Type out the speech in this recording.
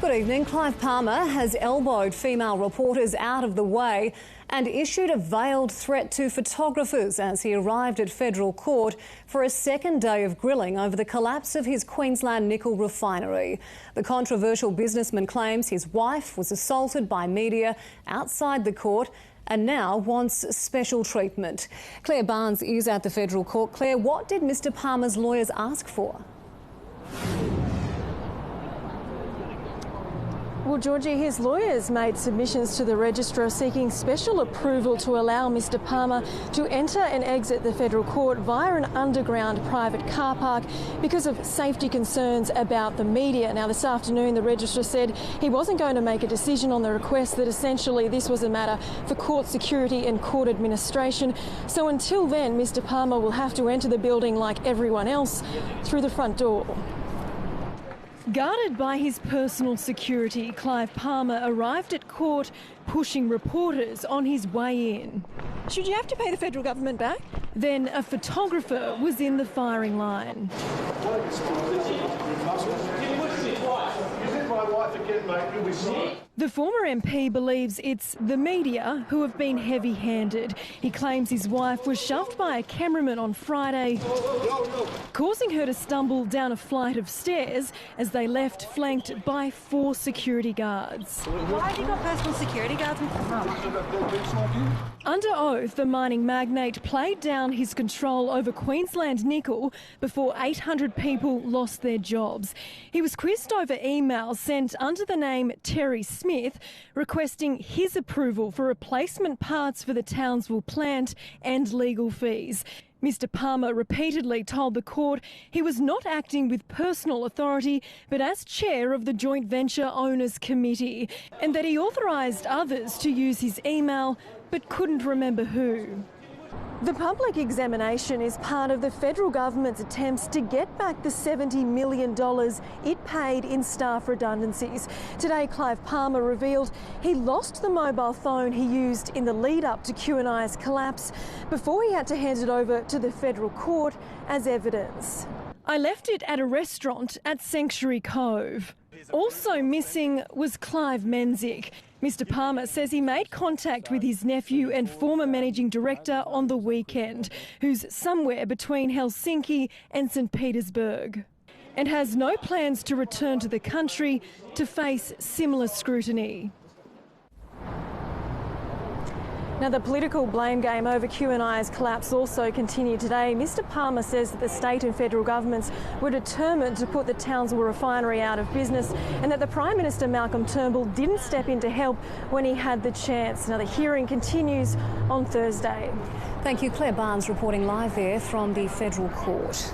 Good evening. Clive Palmer has elbowed female reporters out of the way and issued a veiled threat to photographers as he arrived at federal court for a second day of grilling over the collapse of his Queensland nickel refinery. The controversial businessman claims his wife was assaulted by media outside the court and now wants special treatment. Claire Barnes is at the federal court. Claire, what did Mr Palmer's lawyers ask for? Well, Georgie, his lawyers made submissions to the registrar seeking special approval to allow Mr Palmer to enter and exit the federal court via an underground private car park because of safety concerns about the media. Now, this afternoon, the registrar said he wasn't going to make a decision on the request, that essentially this was a matter for court security and court administration. So until then, Mr Palmer will have to enter the building like everyone else through the front door. Guarded by his personal security, Clive Palmer arrived at court pushing reporters on his way in. Should you have to pay the federal government back? Then a photographer was in the firing line. The former MP believes it's the media who have been heavy-handed. He claims his wife was shoved by a cameraman on Friday, causing her to stumble down a flight of stairs as they left, flanked by 4 security guards. Why have you got personal security guards, Mr. Palmer? Under oath, the mining magnate played down his control over Queensland Nickel before 800 people lost their jobs. He was quizzed over emails sent under the name Terry Smith, requesting his approval for replacement parts for the Townsville plant and legal fees. Mr Palmer repeatedly told the court he was not acting with personal authority but as chair of the Joint Venture Owners Committee, and that he authorised others to use his email but couldn't remember who. The public examination is part of the federal government's attempts to get back the $70 million it paid in staff redundancies. Today, Clive Palmer revealed he lost the mobile phone he used in the lead-up to QNI's collapse before he had to hand it over to the federal court as evidence. I left it at a restaurant at Sanctuary Cove. Also missing was Clive Mensink. Mr Palmer says he made contact with his nephew and former managing director on the weekend, who's somewhere between Helsinki and St Petersburg, and has no plans to return to the country to face similar scrutiny. Now, the political blame game over QNI's collapse also continued today. Mr Palmer says that the state and federal governments were determined to put the Townsville refinery out of business and that the Prime Minister Malcolm Turnbull didn't step in to help when he had the chance. Now, the hearing continues on Thursday. Thank you. Claire Barnes reporting live there from the federal court.